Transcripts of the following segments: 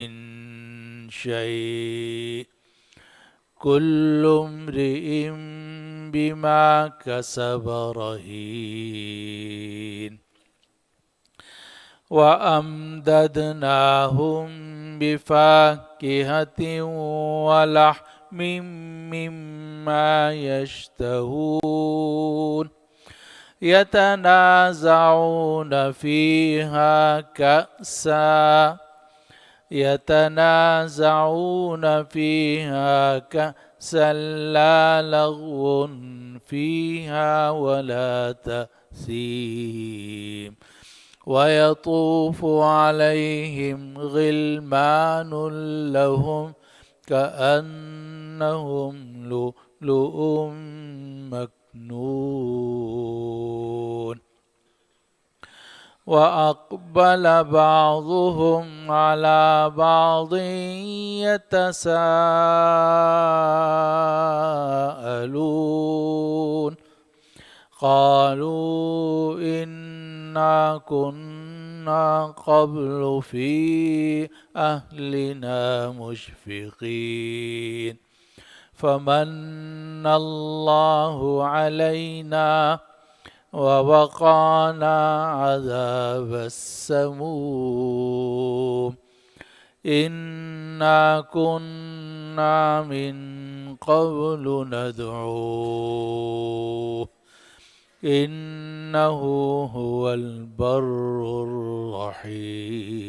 من شيء كل امرئ بما كسب رهين وأمددناهم بفاكهة ولحم مما يشتهون يتنازعون فيها كأسا لا لغو فيها ولا تأثيم ويطوف عليهم غلمان لهم كأنهم لؤلؤ مكنون وأقبل بعضهم على بعض يتساءلون قالوا إنا كنا قبل في أهلنا مشفقين فمن الله علينا ووقانا عذاب السموم إنا كنا من قبل ندعوه إنه هو البر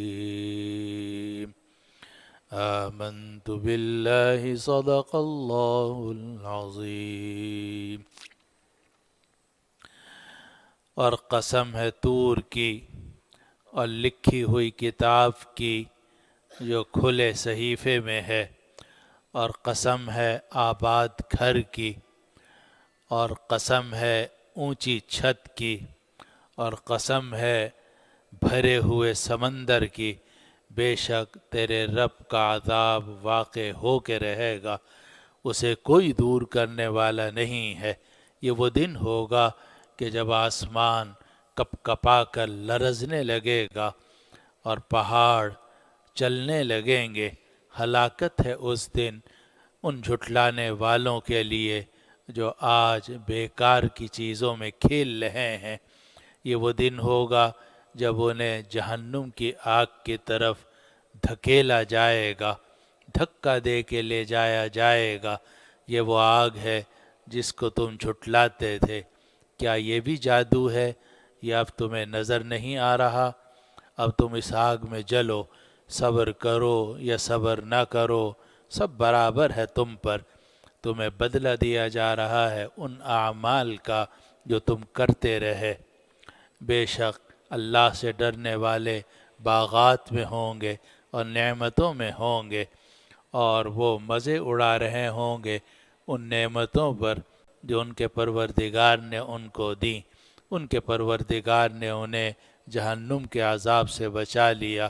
الرحيم آمنت بالله صدق الله العظيم۔ اور قسم ہے طور کی اور لکھی ہوئی کتاب کی جو کھلے صحیفے میں ہے، اور قسم ہے آباد گھر کی، اور قسم ہے اونچی چھت کی، اور قسم ہے بھرے ہوئے سمندر کی، بے شک تیرے رب کا عذاب واقع ہو کے رہے گا، اسے کوئی دور کرنے والا نہیں ہے۔ یہ وہ دن ہوگا کہ جب آسمان کپ کپا کر لرزنے لگے گا اور پہاڑ چلنے لگیں گے۔ ہلاکت ہے اس دن ان جھٹلانے والوں کے لیے جو آج بیکار کی چیزوں میں کھیل رہے ہیں۔ یہ وہ دن ہوگا جب انہیں جہنم کی آگ کی طرف دھکیلا جائے گا، دھکا دے کے لے جایا جائے گا۔ یہ وہ آگ ہے جس کو تم جھٹلاتے تھے۔ کیا یہ بھی جادو ہے یا اب تمہیں نظر نہیں آ رہا؟ اب تم اس آگ میں جلو، صبر کرو یا صبر نہ کرو، سب برابر ہے تم پر۔ تمہیں بدلہ دیا جا رہا ہے ان اعمال کا جو تم کرتے رہے۔ بے شک اللہ سے ڈرنے والے باغات میں ہوں گے اور نعمتوں میں ہوں گے، اور وہ مزے اڑا رہے ہوں گے ان نعمتوں پر جو ان کے پروردگار نے ان کو دیں۔ ان کے پروردگار نے انہیں جہنم کے عذاب سے بچا لیا۔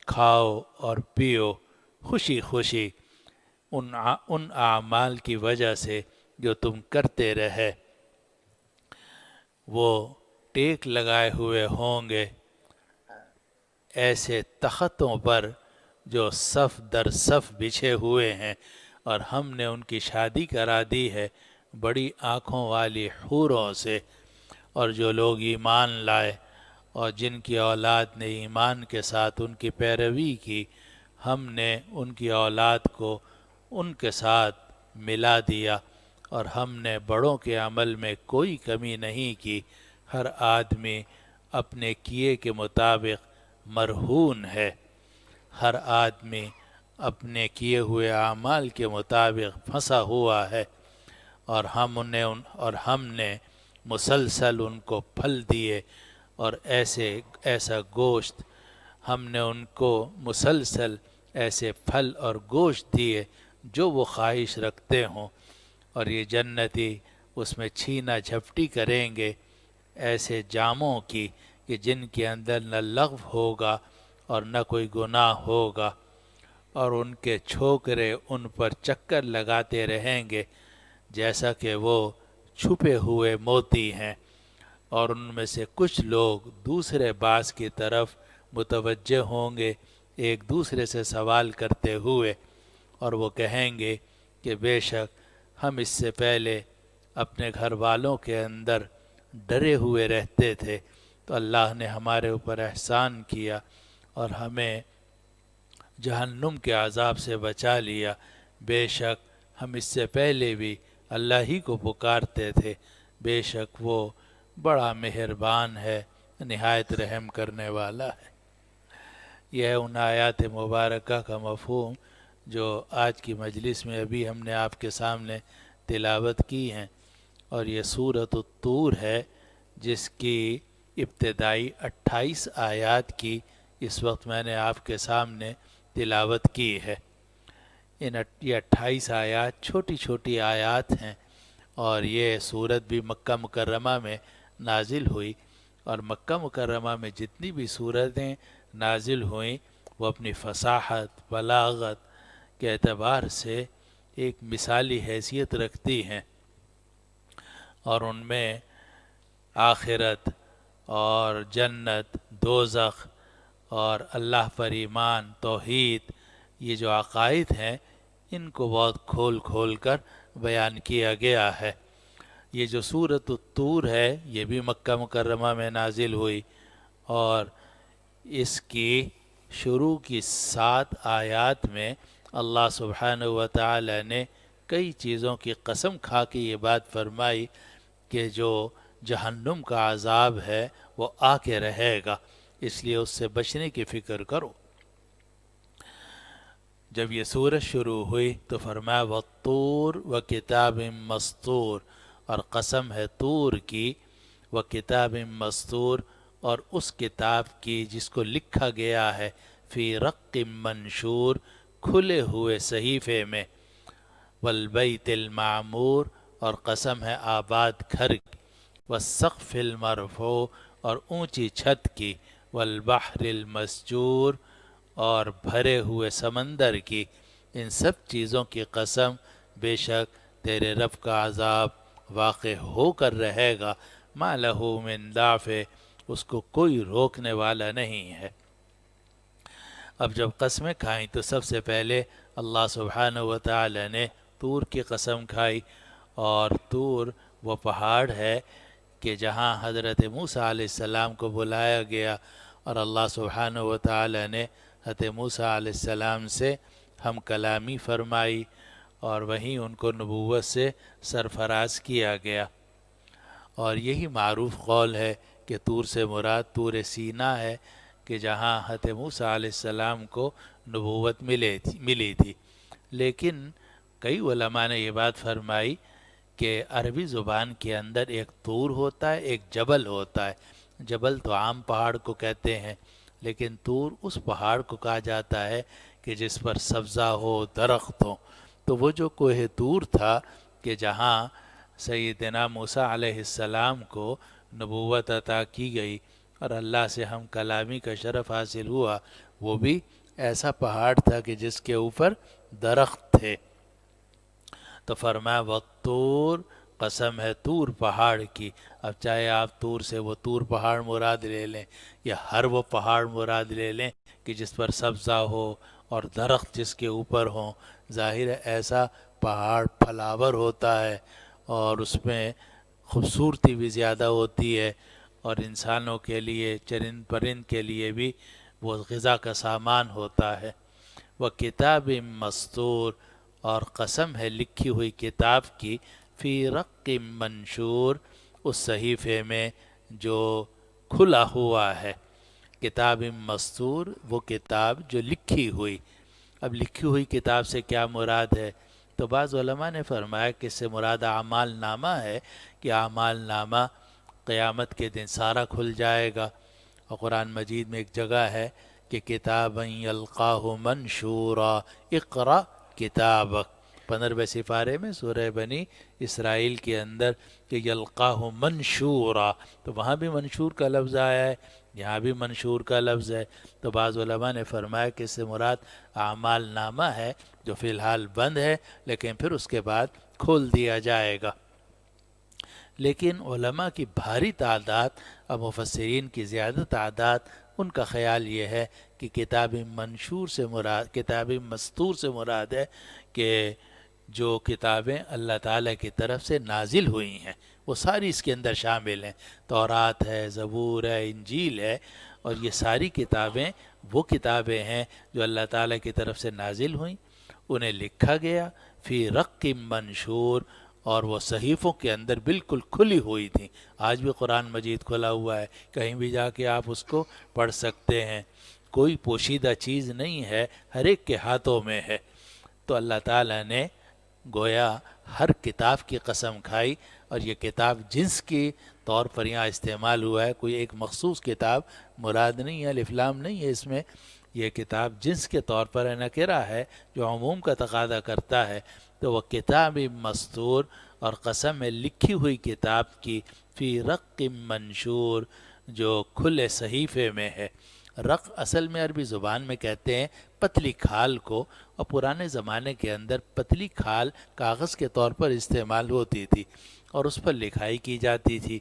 کھاؤ اور پیو خوشی خوشی ان اعمال کی وجہ سے جو تم کرتے رہے۔ وہ ٹیک لگائے ہوئے ہوں گے ایسے تختوں پر جو صف در صف بچھے ہوئے ہیں، اور ہم نے ان کی شادی کرا دی ہے بڑی آنکھوں والی حوروں سے۔ اور جو لوگ ایمان لائے اور جن کی اولاد نے ایمان کے ساتھ ان کی پیروی کی، ہم نے ان کی اولاد کو ان کے ساتھ ملا دیا، اور ہم نے بڑوں کے عمل میں کوئی کمی نہیں کی۔ ہر آدمی اپنے کیے کے مطابق مرہون ہے، ہر آدمی اپنے کیے ہوئے اعمال کے مطابق پھنسا ہوا ہے۔ اور ہم نے مسلسل ان کو پھل دیے، اور ایسا گوشت ہم نے ان کو مسلسل ایسے پھل اور گوشت دیے جو وہ خواہش رکھتے ہوں۔ اور یہ جنتی اس میں چھینا جھپٹی کریں گے ایسے جاموں کی کہ جن کے اندر نہ لغو ہوگا اور نہ کوئی گناہ ہوگا، اور ان کے چھوکرے ان پر چکر لگاتے رہیں گے جیسا کہ وہ چھپے ہوئے موتی ہیں۔ اور ان میں سے کچھ لوگ دوسرے باز کی طرف متوجہ ہوں گے ایک دوسرے سے سوال کرتے ہوئے، اور وہ کہیں گے کہ بے شک ہم اس سے پہلے اپنے گھر والوں کے اندر ڈرے ہوئے رہتے تھے، تو اللہ نے ہمارے اوپر احسان کیا اور ہمیں جہنم کے عذاب سے بچا لیا۔ بے شک ہم اس سے پہلے بھی اللہ ہی کو پکارتے تھے، بے شک وہ بڑا مہربان ہے، نہایت رحم کرنے والا ہے۔ یہ ہے ان آیات مبارکہ کا مفہوم جو آج کی مجلس میں ابھی ہم نے آپ کے سامنے تلاوت کی ہیں، اور یہ سورۃ الطور ہے جس کی ابتدائی 28 آیات کی اس وقت میں نے آپ کے سامنے تلاوت کی ہے۔ یہ 28 آیات چھوٹی چھوٹی آیات ہیں، اور یہ سورت بھی مکہ مکرمہ میں نازل ہوئی، اور مکہ مکرمہ میں جتنی بھی سورتیں نازل ہوئیں وہ اپنی فصاحت، بلاغت کے اعتبار سے ایک مثالی حیثیت رکھتی ہیں، اور ان میں آخرت اور جنت، دوزخ اور اللہ پر ایمان، توحید، یہ جو عقائد ہیں ان کو بہت کھول کھول کر بیان کیا گیا ہے۔ یہ جو سورۃ الطور ہے یہ بھی مکہ مکرمہ میں نازل ہوئی، اور اس کی شروع کی 7 آیات میں اللہ سبحانہ و تعالی نے کئی چیزوں کی قسم کھا کے یہ بات فرمائی کہ جو جہنم کا عذاب ہے وہ آ کے رہے گا، اس لیے اس سے بچنے کی فکر کرو۔ جب یہ سورت شروع ہوئی تو فرمایا والطور وکتاب مسطور، اور قسم ہے طور کی، وکتاب مسطور، اور اس کتاب کی جس کو لکھا گیا ہے فی رق منشور، کھلے ہوئے صحیفے میں، والبیت المعمور، اور قسم ہے آباد گھر کی، والسقف المرفوع، اور اونچی چھت کی، والبحر المسجور، اور بھرے ہوئے سمندر کی، ان سب چیزوں کی قسم، بے شک تیرے رب کا عذاب واقع ہو کر رہے گا، ما لہ من دافع، اس کو کوئی روکنے والا نہیں ہے۔ اب جب قسمیں کھائیں تو سب سے پہلے اللہ سبحانہ و تعالی نے طور کی قسم کھائی، اور طور وہ پہاڑ ہے کہ جہاں حضرت موسیٰ علیہ السلام کو بلایا گیا، اور اللہ سبحانہ و تعالی نے حضرت موسیٰ علیہ السلام سے ہم کلامی فرمائی، اور وہیں ان کو نبوت سے سرفراز کیا گیا۔ اور یہی معروف قول ہے کہ طور سے مراد طور سینا ہے کہ جہاں حضرت موسیٰ علیہ السلام کو نبوت ملی تھی۔ لیکن کئی علماء نے یہ بات فرمائی کہ عربی زبان کے اندر ایک طور ہوتا ہے، ایک جبل ہوتا ہے۔ جبل تو عام پہاڑ کو کہتے ہیں، لیکن طور اس پہاڑ کو کہا جاتا ہے کہ جس پر سبزہ ہو، درخت ہو۔ تو وہ جو کوہ طور تھا کہ جہاں سیدنا موسیٰ علیہ السلام کو نبوت عطا کی گئی اور اللہ سے ہم کلامی کا شرف حاصل ہوا، وہ بھی ایسا پہاڑ تھا کہ جس کے اوپر درخت تھے۔ تو فرمایا والطور، قسم ہے طور پہاڑ کی۔ اب چاہے آپ طور سے وہ طور پہاڑ مراد لے لیں یا ہر وہ پہاڑ مراد لے لیں کہ جس پر سبزہ ہو اور درخت جس کے اوپر ہوں، ظاہر ہے ایسا پہاڑ پھلاور ہوتا ہے اور اس میں خوبصورتی بھی زیادہ ہوتی ہے، اور انسانوں کے لیے، چرند پرند کے لیے بھی وہ غذا کا سامان ہوتا ہے۔ وہ کتاب مسطور، اور قسم ہے لکھی ہوئی کتاب کی، فی رق منشور، اس صحیفے میں جو کھلا ہوا ہے۔ کتاب مسطور وہ کتاب جو لکھی ہوئی۔ اب لکھی ہوئی کتاب سے کیا مراد ہے؟ تو بعض علماء نے فرمایا کہ اس سے مراد اعمال نامہ ہے، کہ اعمال نامہ قیامت کے دن سارا کھل جائے گا۔ اور قرآن مجید میں ایک جگہ ہے کہ کتابًا یلقاہ منشورا، اقرأ کتابک، 15ویں سپارے میں سورہ بنی اسرائیل کے اندر کہ یلقاہ منشورا، تو وہاں بھی منشور کا لفظ آیا ہے، یہاں بھی منشور کا لفظ ہے۔ تو بعض علماء نے فرمایا کہ اس سے مراد اعمال نامہ ہے جو فی الحال بند ہے، لیکن پھر اس کے بعد کھول دیا جائے گا۔ لیکن علماء کی بھاری تعداد اور مفسرین کی زیادہ تعداد ان کا خیال یہ ہے کہ کتاب منشور سے مراد، کتاب مستور سے مراد ہے کہ جو کتابیں اللہ تعالیٰ کی طرف سے نازل ہوئی ہیں وہ ساری اس کے اندر شامل ہیں۔ تورات ہے، زبور ہے، انجیل ہے، اور یہ ساری کتابیں وہ کتابیں ہیں جو اللہ تعالیٰ کی طرف سے نازل ہوئیں، انہیں لکھا گیا فی رق منشور، اور وہ صحیفوں کے اندر بالکل کھلی ہوئی تھیں۔ آج بھی قرآن مجید کھلا ہوا ہے، کہیں بھی جا کے آپ اس کو پڑھ سکتے ہیں، کوئی پوشیدہ چیز نہیں ہے، ہر ایک کے ہاتھوں میں ہے۔ تو اللہ تعالیٰ نے گویا ہر کتاب کی قسم کھائی، اور یہ کتاب جنس کی طور پر یہاں استعمال ہوا ہے، کوئی ایک مخصوص کتاب مراد نہیں ہے، الف لام نہیں ہے اس میں، یہ کتاب جنس کے طور پر نکرہ ہے جو عموم کا تقاضا کرتا ہے۔ تو وہ کتاب مستور، اور قسم ہے لکھی ہوئی کتاب کی، فی رق منشور، جو کھلے صحیفے میں ہے۔ رق اصل میں عربی زبان میں کہتے ہیں پتلی کھال کو، اور پرانے زمانے کے اندر پتلی کھال کاغذ کے طور پر استعمال ہوتی تھی اور اس پر لکھائی کی جاتی تھی،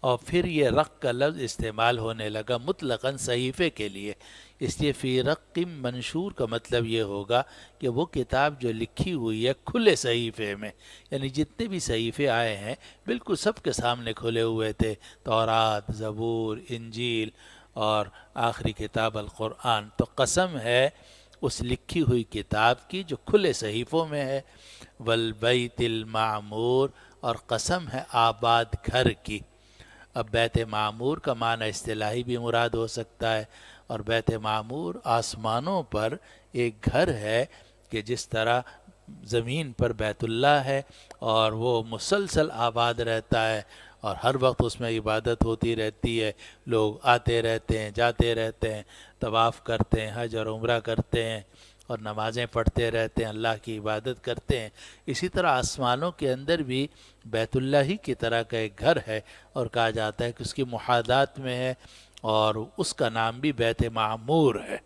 اور پھر یہ رق کا لفظ استعمال ہونے لگا مطلقاً صحیفے کے لیے۔ اس لیے فی رق منشور کا مطلب یہ ہوگا کہ وہ کتاب جو لکھی ہوئی ہے کھلے صحیفے میں، یعنی جتنے بھی صحیفے آئے ہیں بالکل سب کے سامنے کھلے ہوئے تھے، تورات، زبور، انجیل اور آخری کتاب القرآن۔ تو قسم ہے اس لکھی ہوئی کتاب کی جو کھلے صحیفوں میں ہے، والبیت المعمور، اور قسم ہے آباد گھر کی۔ اب بیت معمور کا معنی اصطلاحی بھی مراد ہو سکتا ہے، اور بیت معمور آسمانوں پر ایک گھر ہے کہ جس طرح زمین پر بیت اللہ ہے اور وہ مسلسل آباد رہتا ہے اور ہر وقت اس میں عبادت ہوتی رہتی ہے، لوگ آتے رہتے ہیں، جاتے رہتے ہیں، طواف کرتے ہیں، حج اور عمرہ کرتے ہیں اور نمازیں پڑھتے رہتے ہیں، اللہ کی عبادت کرتے ہیں۔ اسی طرح آسمانوں کے اندر بھی بیت اللہ ہی کی طرح کا ایک گھر ہے، اور کہا جاتا ہے کہ اس کی محاذات میں ہے، اور اس کا نام بھی بیت معمور ہے،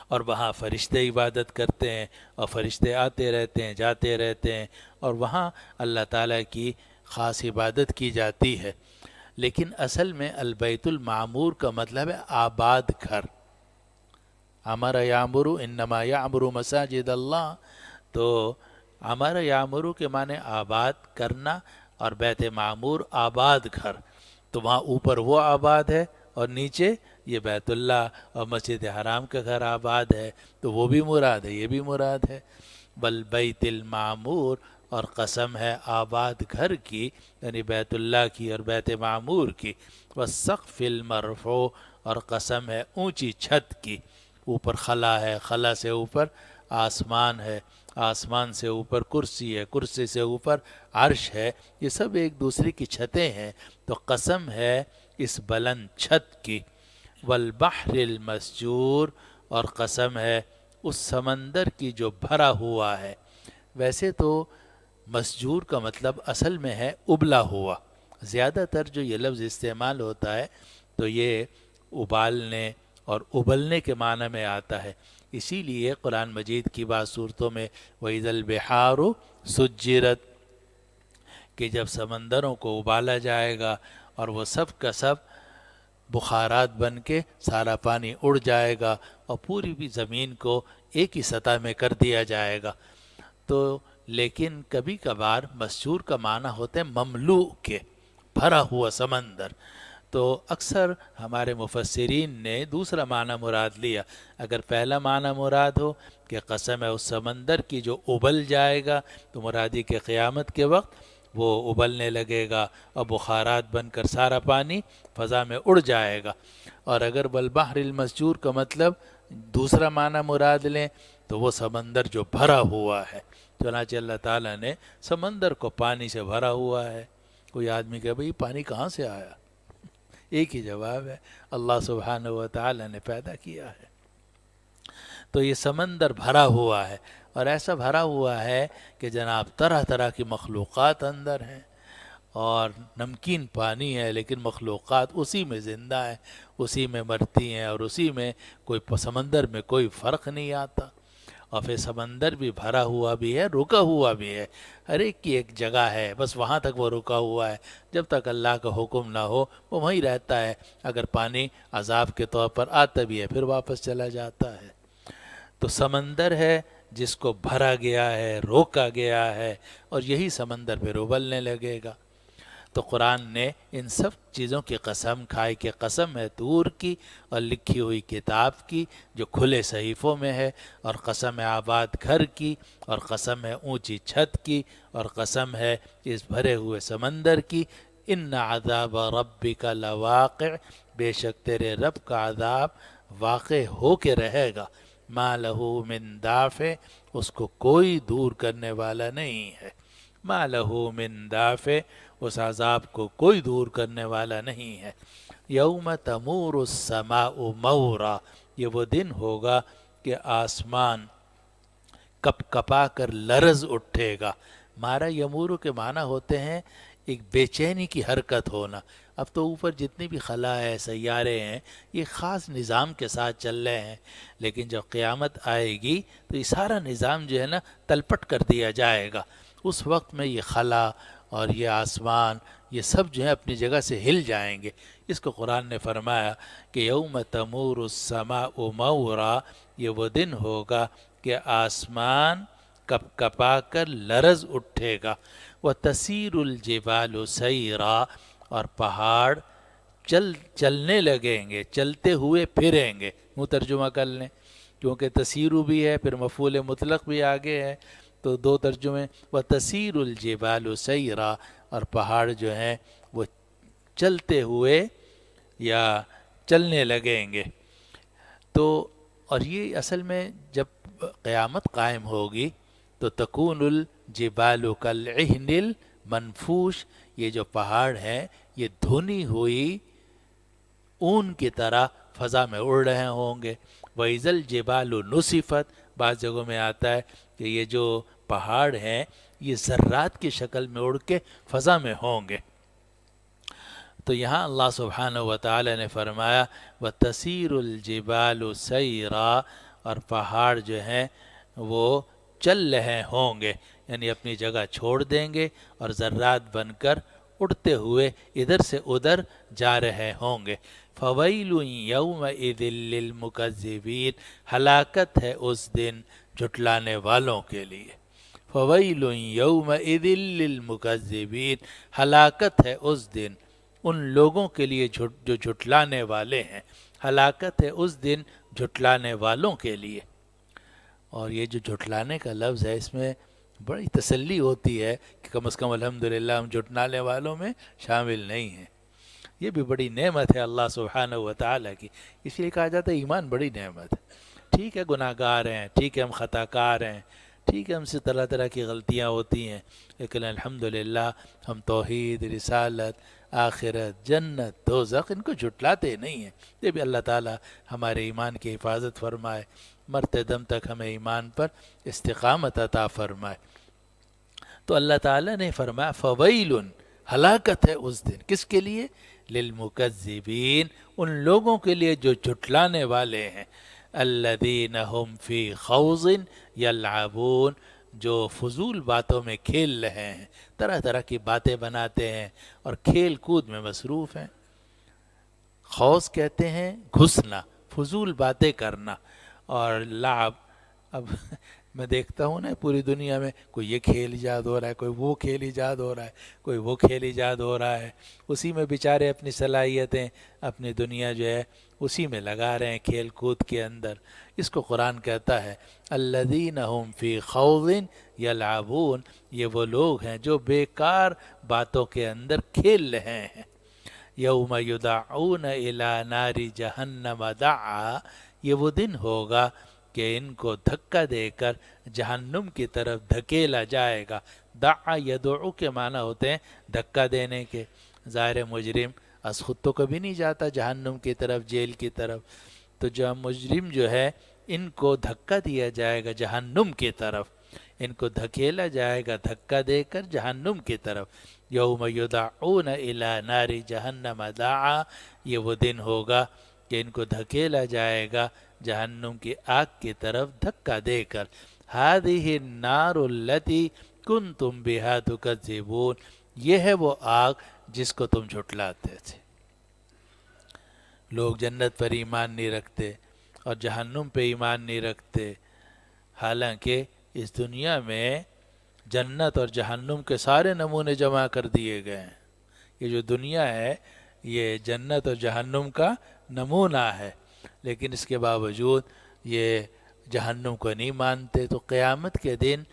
اور وہاں فرشتے عبادت کرتے ہیں اور فرشتے آتے رہتے ہیں، جاتے رہتے ہیں، اور وہاں اللہ تعالیٰ کی خاص عبادت کی جاتی ہے۔ لیکن اصل میں البیت المعمور کا مطلب ہے آباد گھر۔ امر یعمر انما یعمر مساجد اللہ، تو امر یعمر کے معنی آباد کرنا، اور بیت معمور آباد گھر، تو وہاں اوپر وہ آباد ہے اور نیچے یہ بیت اللہ اور مسجد حرام کا گھر آباد ہے، تو وہ بھی مراد ہے، یہ بھی مراد ہے۔ والبیت المعمور، اور قسم ہے آباد گھر کی، یعنی بیت اللہ کی اور بیت معمور کی۔ والسقف المرفوع، اور قسم ہے اونچی چھت کی، اوپر خلا ہے، خلا سے اوپر آسمان ہے، آسمان سے اوپر کرسی ہے، کرسی سے اوپر عرش ہے، یہ سب ایک دوسرے کی چھتیں ہیں، تو قسم ہے اس بلند چھت کی۔ والبحر المسجور، اور قسم ہے اس سمندر کی جو بھرا ہوا ہے۔ ویسے تو مسجور کا مطلب اصل میں ہے ابلا ہوا، زیادہ تر جو یہ لفظ استعمال ہوتا ہے تو یہ ابالنے اور ابلنے کے معنی میں آتا ہے، اسی لیے قرآن مجید کی بعض صورتوں میں وَإِذَا الْبِحَارُ سُجِّرَتْ، کہ جب سمندروں کو ابالا جائے گا اور وہ سب کا سب بخارات بن کے سارا پانی اڑ جائے گا اور پوری بھی زمین کو ایک ہی سطح میں کر دیا جائے گا۔ تو لیکن کبھی کبھار مسجور کا معنی ہوتا ہے مملوء کے، بھرا ہوا سمندر، تو اکثر ہمارے مفسرین نے دوسرا معنی مراد لیا۔ اگر پہلا معنی مراد ہو کہ قسم ہے اس سمندر کی جو ابل جائے گا، تو مرادی کہ قیامت کے وقت وہ ابلنے لگے گا اور بخارات بن کر سارا پانی فضا میں اڑ جائے گا۔ اور اگر بالبحر المسجور کا مطلب دوسرا معنی مراد لیں تو وہ سمندر جو بھرا ہوا ہے، چنانچہ اللہ تعالیٰ نے سمندر کو پانی سے بھرا ہوا ہے۔ کوئی آدمی کہے بھئی پانی کہاں سے آیا؟ ایک ہی جواب ہے، اللہ سبحانہ و تعالیٰ نے پیدا کیا ہے۔ تو یہ سمندر بھرا ہوا ہے، اور ایسا بھرا ہوا ہے کہ جناب طرح طرح کی مخلوقات اندر ہیں، اور نمکین پانی ہے لیکن مخلوقات اسی میں زندہ ہیں، اسی میں مرتی ہیں، اور اسی میں کوئی سمندر میں کوئی فرق نہیں آتا۔ اور پھر سمندر بھی بھرا ہوا بھی ہے، رکا ہوا بھی ہے، ہر ایک کی ایک جگہ ہے، بس وہاں تک وہ رکا ہوا ہے، جب تک اللہ کا حکم نہ ہو وہ وہیں رہتا ہے۔ اگر پانی عذاب کے طور پر آتا بھی ہے پھر واپس چلا جاتا ہے۔ تو سمندر ہے جس کو بھرا گیا ہے، روکا گیا ہے، اور یہی سمندر پھر ابلنے لگے گا۔ تو قرآن نے ان سب چیزوں کی قسم کھائی کہ قسم ہے طور کی اور لکھی ہوئی کتاب کی جو کھلے صحیفوں میں ہے، اور قسم ہے آباد گھر کی، اور قسم ہے اونچی چھت کی، اور قسم ہے اس بھرے ہوئے سمندر کی۔ ان عذاب ربک لواقع، بے شک تیرے رب کا عذاب واقع ہو کے رہے گا۔ ما لہ من دافع، اس کو کوئی دور کرنے والا نہیں ہے۔ ما لہ من دافع، اس عذاب کو کوئی دور کرنے والا نہیں ہے۔ یوم تمور السماء مورا، یہ وہ دن ہوگا کہ آسمان کپ کپا کر لرز اٹھے گا۔ مارا یمورو کے معنی ہوتے ہیں ایک بے چینی کی حرکت ہونا۔ اب تو اوپر جتنی بھی خلا ہے، سیارے ہیں، یہ خاص نظام کے ساتھ چل رہے ہیں، لیکن جب قیامت آئے گی تو یہ سارا نظام جو ہے نا تلپٹ کر دیا جائے گا۔ اس وقت میں یہ خلا اور یہ آسمان یہ سب جو ہے اپنی جگہ سے ہل جائیں گے۔ اس کو قرآن نے فرمایا کہ یوم تمور السماء مورا، یہ وہ دن ہوگا کہ آسمان کپ کپا کر لرز اٹھے گا۔ وَتَسِيرُ الْجِبَالُ سَيْرًا، اور پہاڑ چلنے لگیں گے، چلتے ہوئے پھریں گے۔ منہ ترجمہ کر لیں، کیونکہ تسیرو بھی ہے پھر مفعول مطلق بھی آگے ہے، تو دو ترجمے۔ وَتَسِيرُ الْجِبَالُ سَيْرًا، اور پہاڑ جو ہیں وہ چلتے ہوئے یا چلنے لگیں گے۔ تو اور یہ اصل میں جب قیامت قائم ہوگی تو تکون الجبال کالعہن المنفوش، یہ جو پہاڑ ہیں یہ دھنی ہوئی اون کی طرح فضا میں اڑ رہے ہوں گے۔ وَإِذَا الْجِبَالُ نُصِفَتْ، بعض جگہوں میں آتا ہے کہ یہ جو پہاڑ ہیں یہ ذرات کی شکل میں اڑ کے فضا میں ہوں گے۔ تو یہاں اللہ سبحانہ وتعالی نے فرمایا وَتَسِيرُ الْجِبَالُ سَيْرًا، اور پہاڑ جو ہیں وہ چل رہے ہوں گے، یعنی اپنی جگہ چھوڑ دیں گے اور ذرات بن کر اڑتے ہوئے ادھر سے ادھر جا رہے ہوں گے۔ فَوَيْلٌ يَوْمَئِذٍ لِّلْمُكَذِّبِينَ، ہلاکت ہے اس دن جھٹلانے والوں کے لیے۔ فَوَيْلٌ يَوْمَئِذٍ لِّلْمُكَذِّبِينَ، ہلاکت ہے اس دن ان لوگوں کے لیے جو جھٹلانے والے ہیں، ہلاکت ہے اس دن جھٹلانے والوں کے لیے۔ اور یہ جو جھٹلانے کا لفظ ہے اس میں بڑی تسلی ہوتی ہے کہ کم از کم الحمدللہ ہم جھٹلانے والوں میں شامل نہیں ہیں۔ یہ بھی بڑی نعمت ہے اللہ سبحانہ وتعالی کی، اس لیے کہا جاتا ہے ایمان بڑی نعمت ہے۔ ٹھیک ہے گناہ گار ہیں، ٹھیک ہے ہم خطا کار ہیں، ٹھیک ہے ہم سے طرح طرح کی غلطیاں ہوتی ہیں، لیکن الحمدللہ ہم توحید، رسالت، آخرت، جنت، دوزخ ان کو جھٹلاتے نہیں ہیں۔ یہ بھی اللہ تعالی ہمارے ایمان کی حفاظت فرمائے، مرتے دم تک ہمیں ایمان پر استقامت عطا فرمائے۔ تو اللہ تعالی نے فرمایا فویل، ہلاکت ہے اس دن، کس کے لیے؟ للمکذبین، ان لوگوں کے لیے جو جھٹلانے والے ہیں، الذین هم فی خوض یلعبون، جو فضول باتوں میں کھیل رہے ہیں، طرح طرح کی باتیں بناتے ہیں اور کھیل کود میں مصروف ہیں۔ خوض کہتے ہیں گھسنا، فضول باتیں کرنا، اور لعب، اب میں دیکھتا ہوں نا پوری دنیا میں کوئی یہ کھیل ایجاد ہو رہا ہے، کوئی وہ کھیل ایجاد ہو رہا ہے، کوئی وہ کھیل ایجاد ہو رہا ہے، اسی میں بیچارے اپنی صلاحیتیں، اپنی دنیا جو ہے اسی میں لگا رہے ہیں، کھیل کود کے اندر۔ اس کو قرآن کہتا ہے الذین هم فی خوض یلعبون، یہ وہ لوگ ہیں جو بیکار باتوں کے اندر کھیل رہے ہیں۔ یوم یدعون الی نار جہنم دعا، یہ وہ دن ہوگا کہ ان کو دھکا دے کر جہنم کی طرف دھکیلا جائے گا۔ دعا یدعو کے معنی ہوتے ہیں دھکا دینے کے۔ ظاہر مجرم از خود تو کبھی نہیں جاتا جہنم کی طرف، جیل کی طرف، تو جو مجرم جو ہے ان کو دھکا دیا جائے گا جہنم کی طرف، ان کو دھکیلا جائے گا دھکا دے کر جہنم کی طرف۔ یوم یدعون الی نار جہنم دعا، یہ وہ دن ہوگا کہ ان کو دھکیلا جائے گا جہنم کی آگ کی طرف دھکا دے کر. هذه النار التي کنتم بها تکذبون، یہ ہے وہ آگ جس کو تم جھٹلاتے تھے. لوگ جنت پر ایمان نہیں رکھتے اور جہنم پہ ایمان نہیں رکھتے، حالانکہ اس دنیا میں جنت اور جہنم کے سارے نمونے جمع کر دیے گئے ہیں. یہ جو دنیا ہے یہ جنت اور جہنم کا نمونہ ہے، لیکن اس کے باوجود یہ جہنم کو نہیں مانتے. تو قیامت کے دن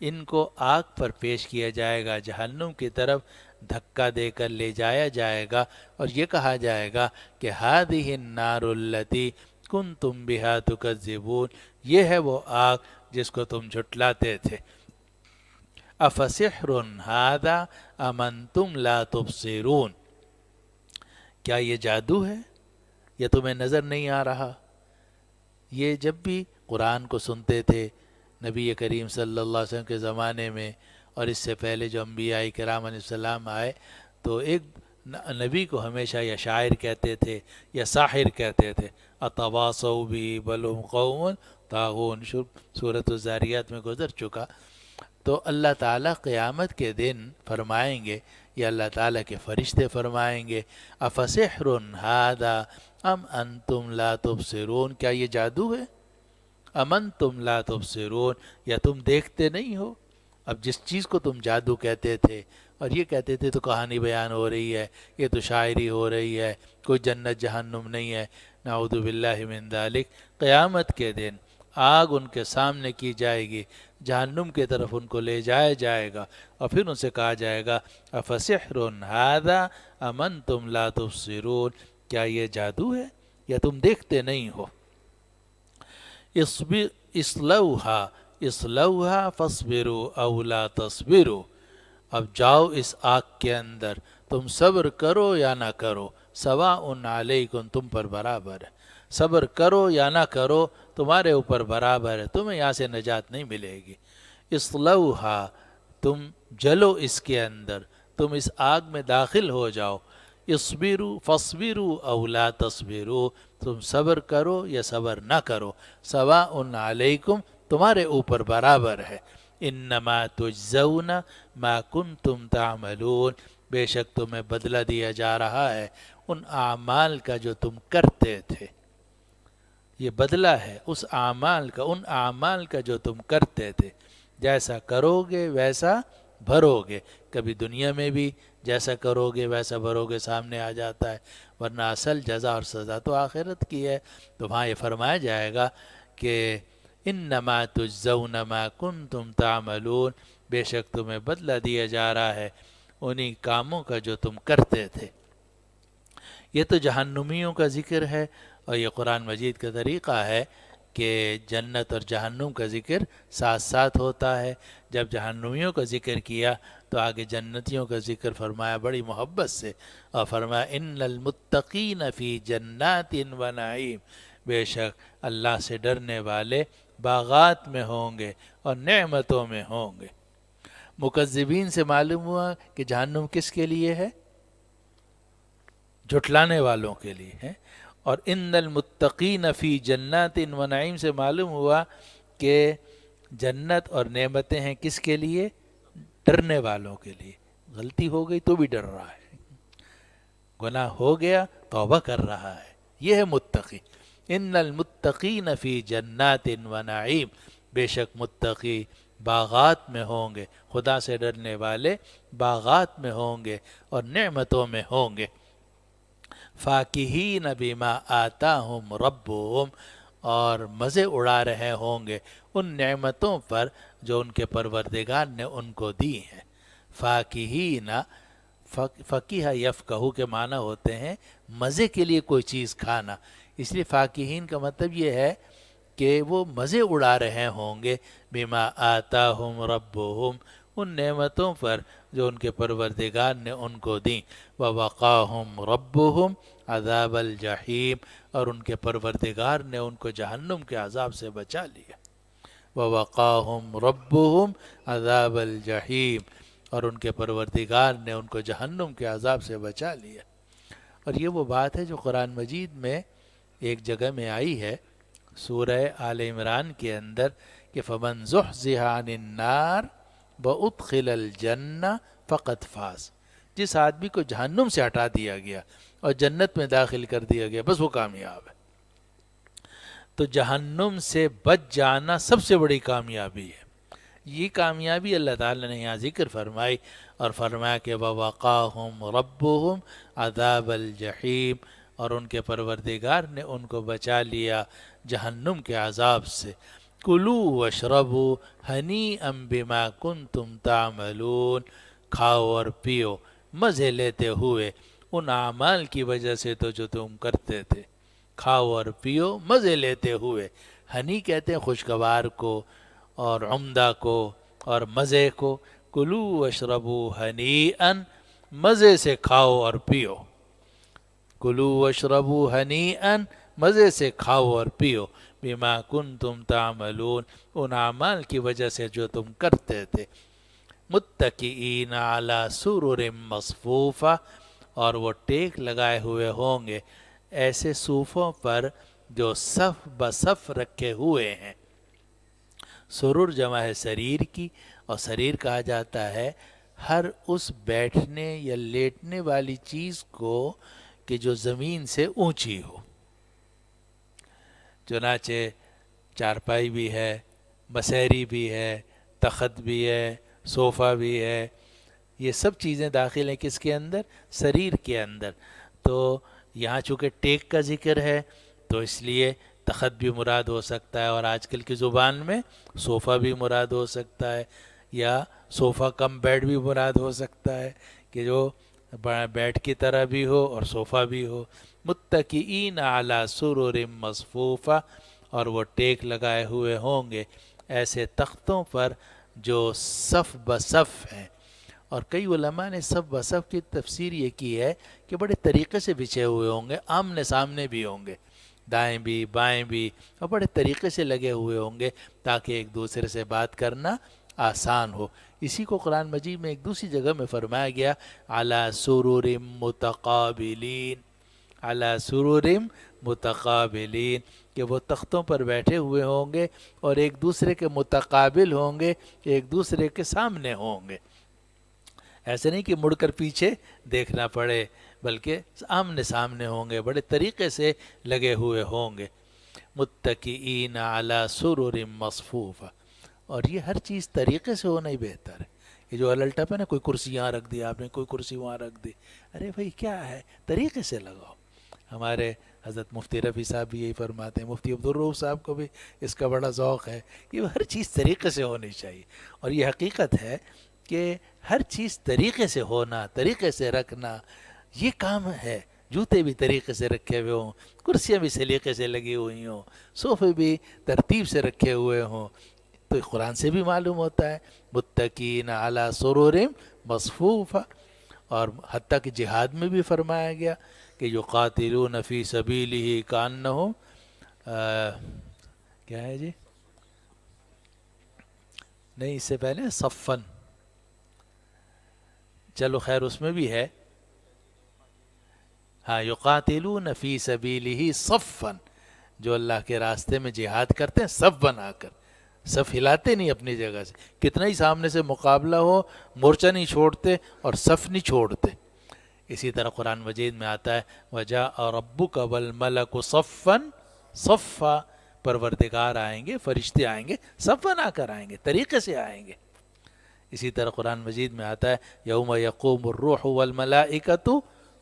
ان کو آگ پر پیش کیا جائے گا، جہنم کی طرف دھکا دے کر لے جایا جائے گا، اور یہ کہا جائے گا کہ هذه النار التي کنتم بها تکذبون، یہ ہے وہ آگ جس کو تم جھٹلاتے تھے. افسحر هذا ام انتم لا تبصرون، کیا یہ جادو ہے یا تمہیں نظر نہیں آ رہا؟ یہ جب بھی قرآن کو سنتے تھے نبی کریم صلی اللہ علیہ وسلم کے زمانے میں، اور اس سے پہلے جو انبیاء کرام علیہ السلام آئے، تو ایک نبی کو ہمیشہ یا شاعر کہتے تھے یا ساحر کہتے تھے. اتواصوا به بل هم قوم طاغون، سورۃ الذاریات میں گزر چکا. تو اللہ تعالیٰ قیامت کے دن فرمائیں گے، یا اللہ تعالیٰ کے فرشتے فرمائیں گے، افسحر ھذا ام انتم لا تبصرون، کیا یہ جادو ہے؟ ام انتم لا تبصرون، یا تم دیکھتے نہیں ہو؟ اب جس چیز کو تم جادو کہتے تھے اور یہ کہتے تھے تو کہانی بیان ہو رہی ہے، یہ تو شاعری ہو رہی ہے، کوئی جنت جہنم نہیں ہے، نعوذ باللہ من ذالک. قیامت کے دن آگ ان کے سامنے کی جائے گی، جہنم کی طرف ان کو لے جایا جائے گا، اور پھر ان سے کہا جائے گا افسحر ھذا ام انتم لا تبصرون، کیا یہ جادو ہے یا تم دیکھتے نہیں ہو؟ اصلوها فاصبروا او لا تصبروا، اب جاؤ اس آگ کے اندر، تم صبر کرو یا نہ کرو، سواء علیکم، تم پر برابر ہے، صبر کرو یا نہ کرو تمہارے اوپر برابر ہے، تمہیں یہاں سے نجات نہیں ملے گی. اصلوها، تم جلو اس کے اندر، تم اس آگ میں داخل ہو جاؤ. اصبروا فاصبروا او لا تصبروا، تم صبر کرو یا صبر نہ کرو، سواء علیکم، تمہارے اوپر برابر ہے. انما تجزون ما کنتم تعملون، بے شک تمہیں بدلہ دیا جا رہا ہے ان اعمال کا جو تم کرتے تھے. یہ بدلہ ہے اس اعمال کا، ان اعمال کا جو تم کرتے تھے. جیسا کرو گے ویسا بھرو گے، کبھی دنیا میں بھی جیسا کرو گے ویسا بھرو گے سامنے آ جاتا ہے، ورنہ اصل جزا اور سزا تو آخرت کی ہے. تو وہاں یہ فرمایا جائے گا کہ انما تجزون ما کنتم تعملون، بے شک تمہیں بدلہ دیا جا رہا ہے انہی کاموں کا جو تم کرتے تھے. یہ تو جہنمیوں کا ذکر ہے، اور یہ قرآن مجید کا طریقہ ہے کہ جنت اور جہنم کا ذکر ساتھ ساتھ ہوتا ہے. جب جہنمیوں کا ذکر کیا تو آگے جنتیوں کا ذکر فرمایا بڑی محبت سے، اور فرمایا ان المتقین فی جنات و نعیم، بے شک اللہ سے ڈرنے والے باغات میں ہوں گے اور نعمتوں میں ہوں گے. مکذبین سے معلوم ہوا کہ جہنم کس کے لیے ہے؟ جھٹلانے والوں کے لیے ہے. اور ان المتقین فی جنات و نعیم سے معلوم ہوا کہ جنت اور نعمتیں ہیں کس کے لیے؟ ڈرنے والوں کے لیے. غلطی ہو گئی تو بھی ڈر رہا ہے، گناہ ہو گیا توبہ کر رہا ہے، یہ ہے متقی. ان المتقین فی جنات و نعیم، بے شک متقی باغات میں ہوں گے، خدا سے ڈرنے والے باغات میں ہوں گے اور نعمتوں میں ہوں گے. فاکہین بما آتاہم ربہم، اور مزے اڑا رہے ہوں گے ان نعمتوں پر جو ان کے پروردگار نے ان کو دی ہیں. فاکہین، فقیہ یفقہو کے معنی ہوتے ہیں مزے کے لیے کوئی چیز کھانا، اس لیے فاکہین کا مطلب یہ ہے کہ وہ مزے اڑا رہے ہوں گے بما آتاہم ربہم، ان نعمتوں پر جو ان کے پروردگار نے ان کو دیں. ووقاہم ربہم عذاب الجحیم، اور ان کے پروردگار نے ان کو جہنم کے عذاب سے بچا لیا. ووقاہم ربہم عذاب الجحیم، اور ان کے پروردگار نے ان کو جہنم کے عذاب سے بچا لیا. اور یہ وہ بات ہے جو قرآن مجید میں ایک جگہ میں آئی ہے سورہ آل عمران کے اندر کہ فمن زحزح عن النار وادخل الجنہ فقد فاز، جس آدمی کو جہنم سے ہٹا دیا گیا اور جنت میں داخل کر دیا گیا بس وہ کامیاب ہے۔ تو جہنم سے بچ جانا سب سے بڑی کامیابی ہے۔ یہ کامیابی اللہ تعالیٰ نے یہاں ذکر فرمائی اور فرمایا کہ وَوَقَاهُمْ رَبُّهُمْ عَذَابَ الْجَحِيمِ، اور ان کے پروردگار نے ان کو بچا لیا جہنم کے عذاب سے۔ کُلُوا وَاشْرَبُوا هَنِيئًا بِمَا كُنتُمْ تَعْمَلُونَ، کھاؤ اور پیو مزے لیتے ہوئے ان اعمال کی وجہ سے تو جو تم کرتے تھے۔ کھاؤ اور پیو مزے لیتے ہوئے، ہنی کہتے ہیں خوشگوار کو اور عمدہ کو اور مزے کو۔ کلو واشربوا ہنیئا، مزے سے کھاؤ اور پیو۔ کلو واشربوا ہنیئا، مزے سے کھاؤ اور پیو، بما کنتم تعملون، ان اعمال کی وجہ سے جو تم کرتے تھے۔ متکئین علی سرر مصفوفہ، اور وہ ٹیک لگائے ہوئے ہوں گے ایسے صوفوں پر جو صف بصف رکھے ہوئے ہیں۔ سرور جمع ہے سریر کی، اور سریر کہا جاتا ہے ہر اس بیٹھنے یا لیٹنے والی چیز کو کہ جو زمین سے اونچی ہو۔ چنانچہ چارپائی بھی ہے، مسیری بھی ہے، تخت بھی ہے، صوفہ بھی ہے، یہ سب چیزیں داخل ہیں کس کے اندر؟ سریر کے اندر۔ تو یہاں چونکہ ٹیک کا ذکر ہے تو اس لیے تخت بھی مراد ہو سکتا ہے، اور آج کل کی زبان میں صوفہ بھی مراد ہو سکتا ہے، یا صوفہ کم بیڈ بھی مراد ہو سکتا ہے کہ جو بیڈ کی طرح بھی ہو اور صوفہ بھی ہو۔ متکئین علی سرر مصفوفہ، اور وہ ٹیک لگائے ہوئے ہوں گے ایسے تختوں پر جو صف بصف ہیں۔ اور کئی علماء نے صف بصف کی تفسیر یہ کی ہے کہ بڑے طریقے سے بچھے ہوئے ہوں گے، آمنے سامنے بھی ہوں گے، دائیں بھی بائیں بھی، اور بڑے طریقے سے لگے ہوئے ہوں گے تاکہ ایک دوسرے سے بات کرنا آسان ہو۔ اسی کو قرآن مجید میں ایک دوسری جگہ میں فرمایا گیا علی سرر متقابلین، علی سرر متقابلین، کہ وہ تختوں پر بیٹھے ہوئے ہوں گے اور ایک دوسرے کے متقابل ہوں گے، ایک دوسرے کے سامنے ہوں گے۔ ایسے نہیں کہ مڑ کر پیچھے دیکھنا پڑے، بلکہ آمنے سامنے ہوں گے، بڑے طریقے سے لگے ہوئے ہوں گے۔ متکئین علی سرر مصفوفہ، اور یہ ہر چیز طریقے سے ہونا ہی بہتر ہے۔ یہ جو الٹا پہ نا کوئی کرسی یہاں رکھ دی آپ نے، کوئی کرسی وہاں رکھ دی، ارے بھائی کیا ہے، طریقے سے لگاؤ۔ ہمارے حضرت مفتی رفیع صاحب بھی یہی فرماتے ہیں، مفتی عبدالرؤف صاحب کو بھی اس کا بڑا ذوق ہے کہ ہر چیز طریقے سے ہونی چاہیے، اور یہ حقیقت ہے کہ ہر چیز طریقے سے ہونا، طریقے سے رکھنا، یہ کام ہے۔ جوتے بھی طریقے سے رکھے ہوئے ہوں، کرسیاں بھی سلیقے سے لگی ہوئی ہوں، صوفے بھی ترتیب سے رکھے ہوئے ہوں، تو قرآن سے بھی معلوم ہوتا ہے متکئین علی سرر مصفوفہ۔ اور حتیٰ کہ جہاد میں بھی فرمایا گیا کہ یقاتلون فی سبیلہ کانہم کیا ہے جی، نہیں اس سے پہلے صفن، چلو خیر اس میں بھی ہے، ہاں یقاتلون فی سبیلہ صفن، جو اللہ کے راستے میں جہاد کرتے ہیں صف بنا کر، صف ہلاتے نہیں اپنی جگہ سے، کتنا ہی سامنے سے مقابلہ ہو مورچہ نہیں چھوڑتے اور صف نہیں چھوڑتے۔ اسی طرح قرآن مجید میں آتا ہے وَجَاءَ رَبُّكَ وَالْمَلَكُ صَفًّا صَفًّا، پروردگار آئیں گے، فرشتے آئیں گے، صف بنا کر آئیں گے، طریقے سے آئیں گے۔ اسی طرح قرآن مجید میں آتا ہے یوم یقوم الروح والملائکۃ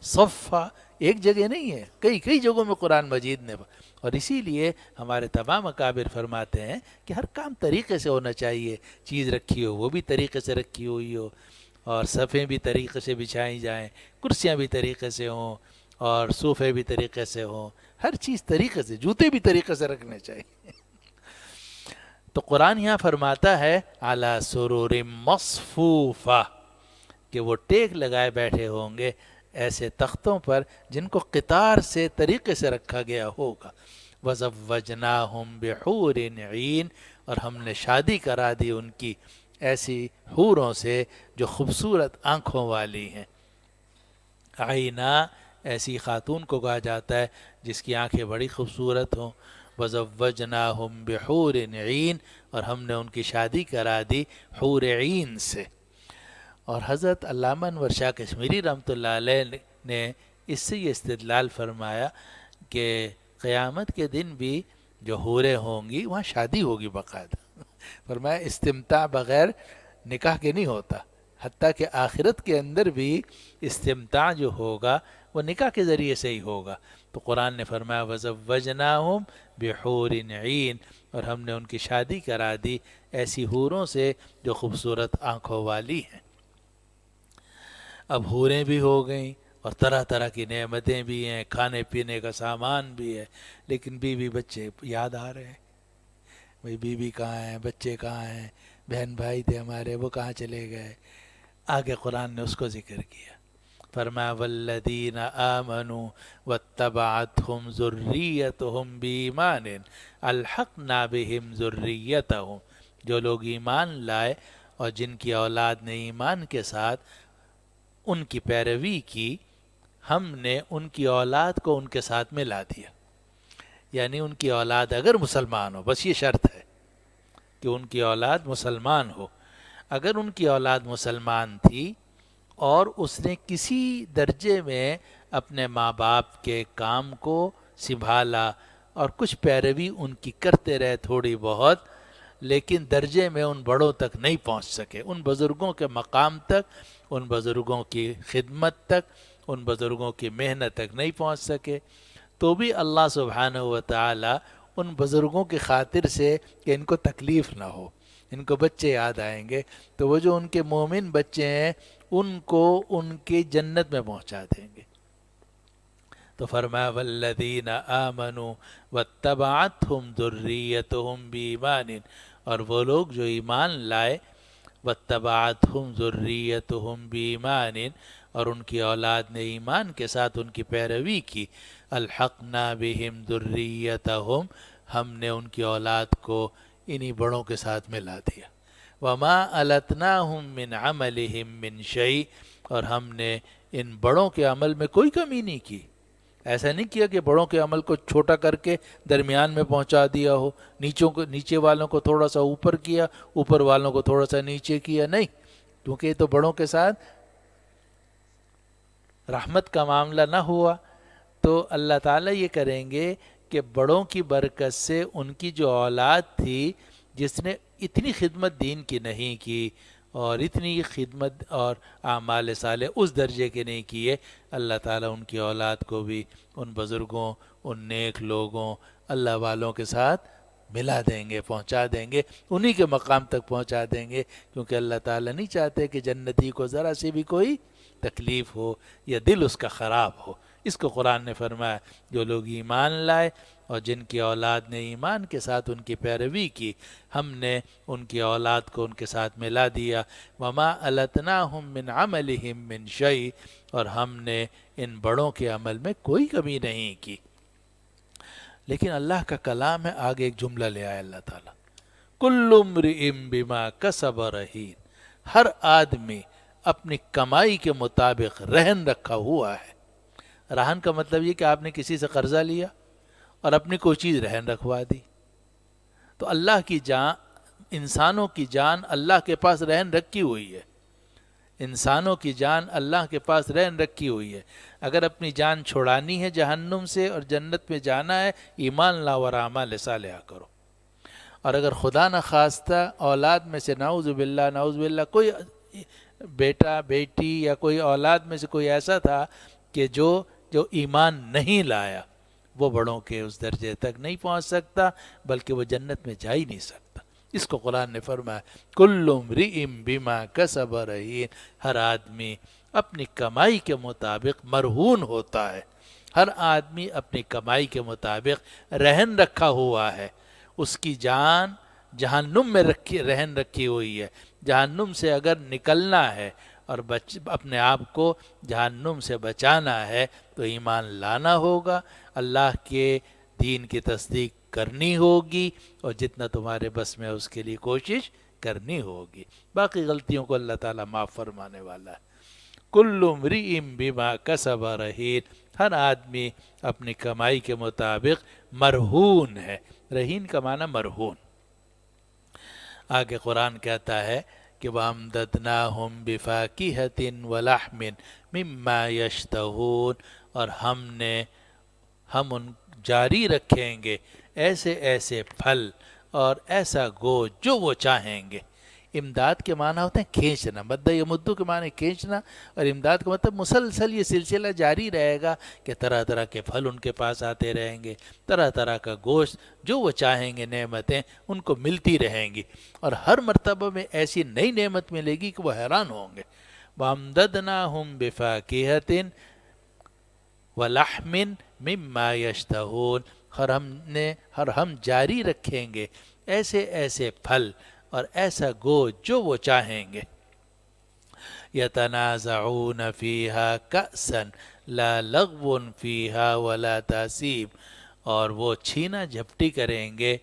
صفا، ایک جگہ نہیں ہے، کئی جگہوں میں قرآن مجید نے، اور اسی لیے ہمارے تمام اکابر فرماتے ہیں کہ ہر کام طریقے سے ہونا چاہیے، چیز رکھی ہو وہ بھی طریقے سے رکھی ہوئی ہو، اور صفیں بھی طریقے سے بچھائی جائیں، کرسیاں بھی طریقے سے ہوں، اور صوفے بھی طریقے سے ہوں، ہر چیز طریقے سے، جوتے بھی طریقے سے رکھنے چاہیے۔ تو قرآن یہاں فرماتا ہے علی سرور مصفوفہ، کہ وہ ٹیک لگائے بیٹھے ہوں گے ایسے تختوں پر جن کو قطار سے طریقے سے رکھا گیا ہوگا۔ وَزَوَّجْنَاهُمْ بِحُورٍ عِین، اور ہم نے شادی کرا دی ان کی ایسی حوروں سے جو خوبصورت آنکھوں والی ہیں۔ عینا ایسی خاتون کو کہا جاتا ہے جس کی آنکھیں بڑی خوبصورت ہوں. وزوجناہم بحور عین، اور ہم نے ان کی شادی کرا دی حور عین سے. اور حضرت علامہ انور شاہ کشمیری رحمۃ اللہ علیہ نے اس سے یہ استدلال فرمایا کہ قیامت کے دن بھی جو حوریں ہوں گی وہاں شادی ہوگی باقاعدہ. فرمایا استمتاع بغیر نکاح کے نہیں ہوتا، حتیٰ کہ آخرت کے اندر بھی استمتاع جو ہوگا وہ نکاح کے ذریعے سے ہی ہوگا. تو قرآن نے فرمایا وزوجناہم بحور عین، اور ہم نے ان کی شادی کرا دی ایسی حوروں سے جو خوبصورت آنکھوں والی ہیں. اب حوریں بھی ہو گئیں اور طرح طرح کی نعمتیں بھی ہیں، کھانے پینے کا سامان بھی ہے، لیکن بیوی بچے یاد آ رہے ہیں. بھئی بیوی کہاں ہیں، بچے کہاں ہیں، بہن بھائی تھے ہمارے وہ کہاں چلے گئے. آگے قرآن نے اس کو ذکر کیا. فرمایا والذین آمنوا واتبعتہم ذریتہم بایمان الحقنا بہم ذریتہم، جو لوگ ایمان لائے اور جن کی اولاد نے ایمان کے ساتھ ان کی پیروی کی، ہم نے ان کی اولاد کو ان کے ساتھ ملا دیا. یعنی ان کی اولاد اگر مسلمان ہو، بس یہ شرط ہے کہ ان کی اولاد مسلمان ہو. اگر ان کی اولاد مسلمان تھی اور اس نے کسی درجے میں اپنے ماں باپ کے کام کو سنبھالا اور کچھ پیروی ان کی کرتے رہے تھوڑی بہت، لیکن درجے میں ان بڑوں تک نہیں پہنچ سکے، ان بزرگوں کے مقام تک، ان بزرگوں کی خدمت تک، ان بزرگوں کی محنت تک نہیں پہنچ سکے، تو بھی اللہ سبحانہ و تعالی ان بزرگوں کی خاطر سے کہ ان کو تکلیف نہ ہو، ان کو بچے یاد آئیں گے، تو وہ جو ان کے مومن بچے ہیں ان کو ان کی جنت میں پہنچا دیں گے. تو فرمایا والذین آمنوا واتبعتہم ذریتہم بایمان، اور وہ لوگ جو ایمان لائے، واتبعتہم ذریتہم بایمان، اور ان کی اولاد نے ایمان کے ساتھ ان کی پیروی کی، الحقنا بہم ذریتہم، ہم نے ان کی اولاد کو انہی بڑوں کے ساتھ ملا دیا. وما التناہم من عملہم من شیء، اور ہم نے ان بڑوں کے عمل میں کوئی کمی نہیں کی. ایسا نہیں کیا کہ بڑوں کے عمل کو چھوٹا کر کے درمیان میں پہنچا دیا ہو، نیچے والوں کو تھوڑا سا اوپر کیا، اوپر والوں کو تھوڑا سا نیچے کیا، نہیں، کیونکہ یہ تو بڑوں کے ساتھ رحمت کا معاملہ نہ ہوا. تو اللہ تعالیٰ یہ کریں گے کہ بڑوں کی برکت سے ان کی جو اولاد تھی جس نے اتنی خدمت دین کی نہیں کی اور اتنی خدمت اور اعمال صالح اس درجے کے نہیں کیے، اللہ تعالیٰ ان کی اولاد کو بھی ان بزرگوں، ان نیک لوگوں، اللہ والوں کے ساتھ ملا دیں گے، پہنچا دیں گے، انہی کے مقام تک پہنچا دیں گے. کیونکہ اللہ تعالیٰ نہیں چاہتے کہ جنتی کو ذرا سی بھی کوئی تکلیف ہو یا دل اس کا خراب ہو. اس کو قرآن نے فرمایا جو لوگ ایمان لائے اور جن کی اولاد نے ایمان کے ساتھ ان کی پیروی کی، ہم نے ان کی اولاد کو ان کے ساتھ ملا دیا. وما التناہم من عملہم من شیء، اور ہم نے ان بڑوں کے عمل میں کوئی کمی نہیں کی. لیکن اللہ کا کلام ہے، آگے ایک جملہ لے آئے اللہ تعالیٰ، کل امرئ بما کسب رہین، ہر آدمی اپنی کمائی کے مطابق رہن رکھا ہوا ہے. رہن کا مطلب یہ کہ آپ نے کسی سے قرضہ لیا اور اپنی کوئی چیز رہن رکھوا دی. تو اللہ کی جان، انسانوں کی جان اللہ کے پاس رہن رکھی ہوئی ہے، انسانوں کی جان اللہ کے پاس رہن رکھی ہوئی ہے. اگر اپنی جان چھڑانی ہے جہنم سے اور جنت میں جانا ہے، ایمان لاؤ اور اعمال صالحہ کرو. اور اگر خدا نہ خواستہ اولاد میں سے نعوذ باللہ کوئی بیٹا بیٹی یا کوئی اولاد میں سے کوئی ایسا تھا کہ جو ایمان نہیں لایا، وہ بڑوں کے اس درجے تک نہیں پہنچ سکتا، بلکہ وہ جنت میں جا ہی نہیں سکتا. اس کو قرآن نے فرمایا کل امرئ بما کسب رہین، ہر آدمی اپنی کمائی کے مطابق مرہون ہوتا ہے، ہر آدمی اپنی کمائی کے مطابق رہن رکھا ہوا ہے. اس کی جان جہنم میں رہن رکھی ہوئی ہے. جہنم سے اگر نکلنا ہے اور اپنے آپ کو جہنم سے بچانا ہے تو ایمان لانا ہوگا، اللہ کے دین کی تصدیق کرنی ہوگی، اور جتنا تمہارے بس میں اس کے لیے کوشش کرنی ہوگی. باقی غلطیوں کو اللہ تعالیٰ معاف فرمانے والا ہے. کل امرئ بما کسب رہین، ہر آدمی اپنی کمائی کے مطابق مرہون ہے. رہین کا معنی مرہون. آگے قرآن کہتا ہے کہ وَأَمْدَدْنَاهُمْ بِفَاكِهَةٍ وَلَحْمٍ مِّمَّا يَشْتَهُونَ، اور ہم ان جاری رکھیں گے ایسے ایسے پھل اور ایسا گوشت جو وہ چاہیں گے. امداد کے معنی ہوتے ہیں کھینچنا. مد یمدو کے معنی کھینچنا، اور امداد کا مطلب مسلسل یہ سلسلہ جاری رہے گا کہ طرح طرح کے پھل ان کے پاس آتے رہیں گے، طرح طرح کا گوشت جو وہ چاہیں گے، نعمتیں ان کو ملتی رہیں گی، اور ہر مرتبہ میں ایسی نئی نعمت ملے گی کہ وہ حیران ہوں گے. وَأَمْدَدْنَاهُمْ بِفَاكِهَةٍ وَلَحْمٍ مِّمَّا يَشْتَهُونَ، اور ہم جاری رکھیں گے ایسے ایسے پھل اور ایسا گوشت جو وہ چاہیں گے. يَتَنَازَعُونَ فِيهَا كَأْسًا لَا لَغْوٌ فِيهَا وَلَا تَأْثِيمٌ، اور وہ چھینا جھپٹی کریں گے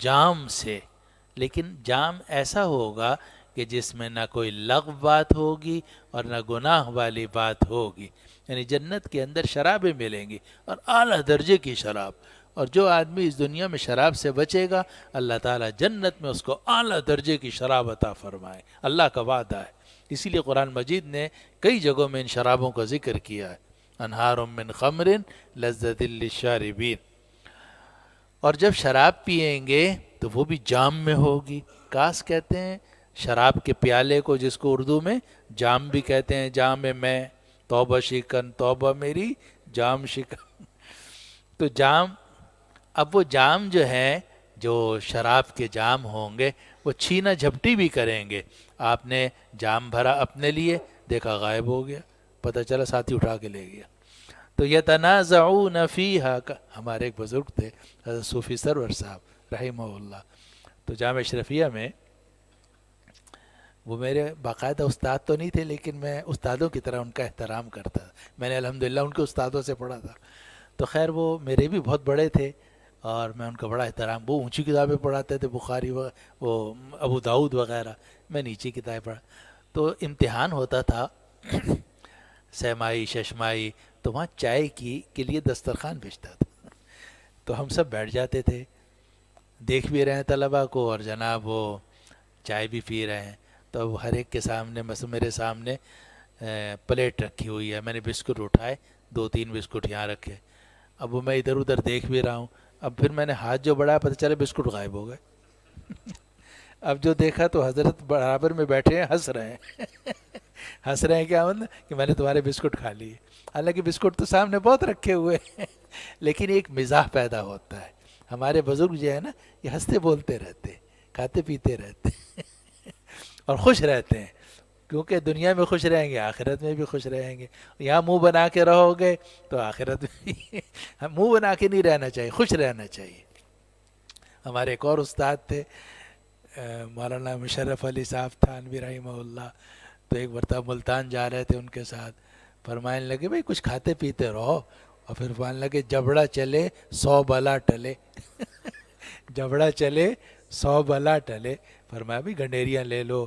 جام سے، لیکن جام ایسا ہوگا کہ جس میں نہ کوئی لغو بات ہوگی اور نہ گناہ والی بات ہوگی. یعنی جنت کے اندر شرابیں ملیں گی، اور اعلیٰ درجے کی شراب. اور جو آدمی اس دنیا میں شراب سے بچے گا، اللہ تعالیٰ جنت میں اس کو اعلیٰ درجے کی شراب عطا فرمائے. اللہ کا وعدہ ہے. اسی لیے قرآن مجید نے کئی جگہوں میں ان شرابوں کا ذکر کیا ہے. انہار من خمر لذۃ للشاربین. اور جب شراب پیئیں گے تو وہ بھی جام میں ہوگی. کاس کہتے ہیں شراب کے پیالے کو، جس کو اردو میں جام بھی کہتے ہیں. جام میں توبہ شکن، توبہ میری جام شکن. تو جام، اب وہ جام جو ہیں، جو شراب کے جام ہوں گے، وہ چھینا جھپٹی بھی کریں گے. آپ نے جام بھرا اپنے لیے، دیکھا غائب ہو گیا، پتہ چلا ساتھی اٹھا کے لے گیا. تو یتنازعون فیہا، ہمارے ایک بزرگ تھے حضرت صوفی سرور صاحب رحمہ اللہ، تو جامعہ اشرفیہ میں وہ میرے باقاعدہ استاد تو نہیں تھے، لیکن میں استادوں کی طرح ان کا احترام کرتا تھا. میں نے الحمدللہ ان کے استادوں سے پڑھا تھا. تو خیر وہ میرے بھی بہت بڑے تھے، اور میں ان کا بڑا احترام. وہ اونچی کتابیں پڑھاتے تھے، بخاری وہ ابو داؤد وغیرہ. میں نیچی کتابیں پڑھا. تو امتحان ہوتا تھا سہمائی ششمائی، تو وہاں چائے کے لیے دسترخوان بھیجتا تھا. تو ہم سب بیٹھ جاتے تھے، دیکھ بھی رہے ہیں طلباء کو، اور جناب وہ چائے بھی پی رہے ہیں. تو اب ہر ایک کے سامنے، مثلا میرے سامنے پلیٹ رکھی ہوئی ہے، میں نے بسکٹ اٹھائے، 2-3 بسکٹ یہاں رکھے. اب وہ میں ادھر ادھر دیکھ بھی رہا ہوں. اب پھر میں نے ہاتھ جو بڑھایا، پتہ چلے بسکٹ غائب ہو گئے. اب جو دیکھا تو حضرت برابر میں بیٹھے ہیں، ہنس رہے ہیں. ہنس رہے ہیں کیا مطلب کہ میں نے تمہارے بسکٹ کھا لیے. حالانکہ بسکٹ تو سامنے بہت رکھے ہوئے ہیں، لیکن ایک مزاح پیدا ہوتا ہے. ہمارے بزرگ جو ہے نا، یہ ہنستے بولتے رہتے، کھاتے پیتے رہتے اور خوش رہتے ہیں. کیونکہ دنیا میں خوش رہیں گے، آخرت میں بھی خوش رہیں گے. یہاں منہ بنا کے رہو گے تو آخرت میں بھی منہ بنا کے نہیں رہنا چاہیے، خوش رہنا چاہیے. ہمارے ایک اور استاد تھے مولانا مشرف علی صاحب تھانوی رحمہ اللہ. تو ایک مرتبہ ملتان جا رہے تھے ان کے ساتھ، فرمانے لگے بھائی کچھ کھاتے پیتے رہو. اور پھر فرمانے لگے جبڑا چلے 100 بلا ٹلے. جبڑا چلے 100 بلا ٹلے. فرمایا بھی گنڈیریاں لے لو،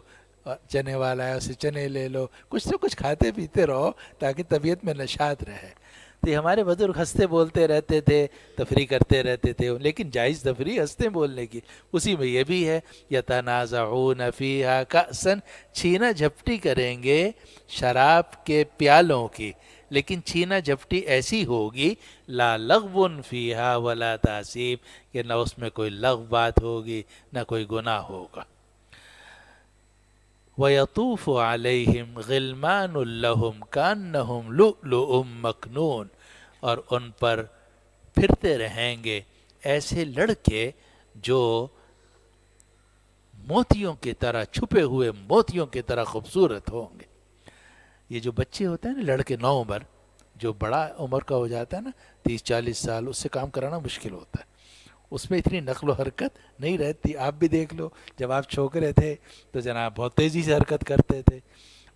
چنے والا ہے اسے چنے لے لو، کچھ نہ کچھ کھاتے پیتے رہو تاکہ طبیعت میں نشاط رہے. تو یہ ہمارے بزرگ ہنستے بولتے رہتے تھے، تفریح کرتے رہتے تھے، لیکن جائز تفریح ہنستے بولنے کی. اسی میں یہ بھی ہے یتنازعون فیہا کأسا، چھینا جھپٹی کریں گے شراب کے پیالوں کی، لیکن چھینا جھپٹی ایسی ہوگی لا لغو فیہا ولا تأثیم، کہ نہ اس میں کوئی لغو بات ہوگی نہ کوئی گناہ ہوگا. وَيَطُوفُ عَلَيْهِمْ غِلْمَانٌ لَهُمْ كَأَنَّهُمْ لُؤْلُؤٌ مَّكْنُونٌ، اور ان پر پھرتے رہیں گے ایسے لڑکے جو موتیوں کی طرح، چھپے ہوئے موتیوں کی طرح خوبصورت ہوں گے. یہ جو بچے ہوتے ہیں نا، لڑکے نو عمر، جو بڑا عمر کا ہو جاتا ہے نا 30-40 سال، اس سے کام کرانا مشکل ہوتا ہے. اس میں اتنی نقل و حرکت نہیں رہتی. آپ بھی دیکھ لو، جب آپ چھوکرے تھے تو جناب بہت تیزی سے حرکت کرتے تھے،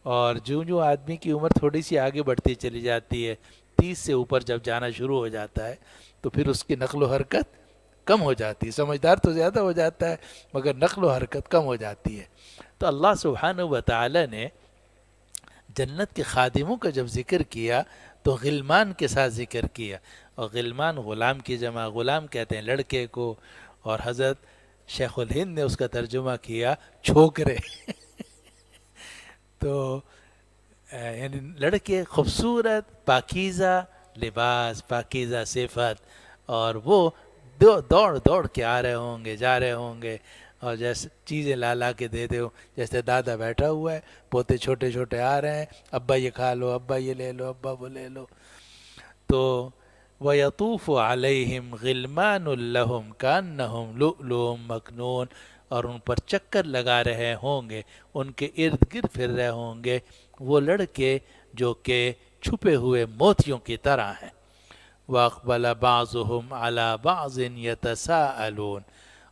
اور جو آدمی کی عمر تھوڑی سی آگے بڑھتی چلی جاتی ہے، 30 سے اوپر جب جانا شروع ہو جاتا ہے، تو پھر اس کی نقل و حرکت کم ہو جاتی ہے. سمجھدار تو زیادہ ہو جاتا ہے، مگر نقل و حرکت کم ہو جاتی ہے. تو اللہ سبحانہ و تعالی نے جنت کے خادموں کا جب ذکر کیا تو غلمان کے ساتھ ذکر کیا، اور غلمان غلام کی جمع، غلام کہتے ہیں لڑکے کو، اور حضرت شیخ الہند نے اس کا ترجمہ کیا چھوکرے تو یعنی لڑکے خوبصورت پاکیزہ لباس، پاکیزہ صفت، اور وہ دوڑ دوڑ کے آ رہے ہوں گے، جا رہے ہوں گے، اور جیسے چیزیں لا لا کے دے ہو، جیسے دادا بیٹھا ہوا ہے، پوتے چھوٹے چھوٹے آ رہے ہیں، ابا یہ کھا لو، ابا یہ لے لو، ابا وہ لے لو. تو وَيَطُوفُ عَلَيْهِمْ غِلْمَانٌ لَهُمْ كَأَنَّهُمْ لُؤْلُؤٌ مَكْنُونٌ، اور ان پر چکر لگا رہے ہوں گے، ان کے ارد گرد پھر رہے ہوں گے وہ لڑکے جو کہ چھپے ہوئے موتیوں کی طرح ہیں. وَأَقْبَلَ بَعْضُهُمْ عَلَى بَعْضٍ يَتَسَاءَلُونَ،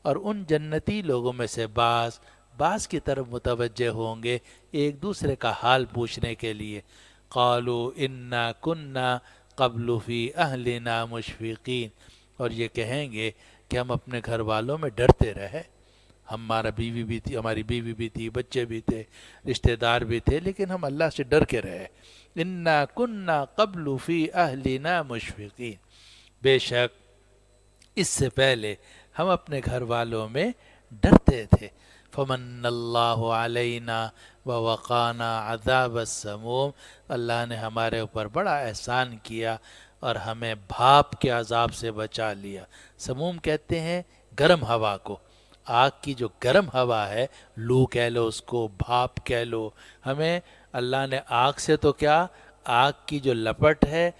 اور ان جنتی لوگوں میں سے بعض کی طرف متوجہ ہوں گے ایک دوسرے کا حال پوچھنے کے لیے. قَالُوا إِنَّا كُنَّا قَبْلُ فِي أَهْلِنَا مُشْفِقِينَ، اور یہ کہیں گے کہ ہم اپنے گھر والوں میں ڈرتے رہے، ہماری بیوی بھی تھی، بچے بھی تھے، رشتہ دار بھی تھے، لیکن ہم اللہ سے ڈر کے رہے. انا کننا قبل فی اہلنا مشفقین، بے شک اس سے پہلے ہم اپنے گھر والوں میں ڈرتے تھے. فمن اللہ علینا ووقانا عذاب السموم، اللہ نے ہمارے اوپر بڑا احسان کیا اور ہمیں بھاپ کے عذاب سے بچا لیا. سموم کہتے ہیں گرم ہوا کو، آگ کی جو گرم ہوا ہے، لو کہہ لو اس کو، بھاپ کہہ لو، ہمیں اللہ نے آگ سے تو کیا، آگ کی جو لپٹ ہے،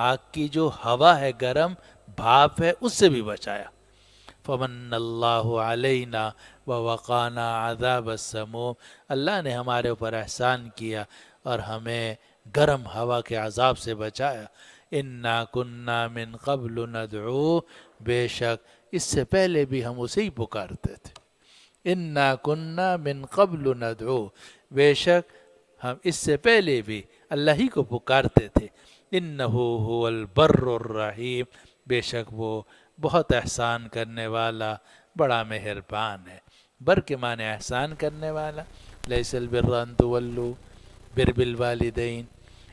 آگ کی جو ہوا ہے گرم، بھاپ ہے، اس سے بھی بچایا. فمن اللہ علینا ووقانا عذاب السموم، اللہ نے ہمارے اوپر احسان کیا اور ہمیں گرم ہوا کے عذاب سے بچایا. انا کننا من قبل ندعو، بے شک اس سے پہلے بھی ہم اسے ہی پکارتے تھے. انا کننا من قبل ندعو، بے شک ہم اس سے پہلے بھی اللہ ہی کو پکارتے تھے. انہو هو البر الرحیم، بے شک وہ بہت احسان کرنے والا، بڑا مہربان ہے. بر کے معنی احسان کرنے والا، لیس البر ان تولوا بر بالوالدین،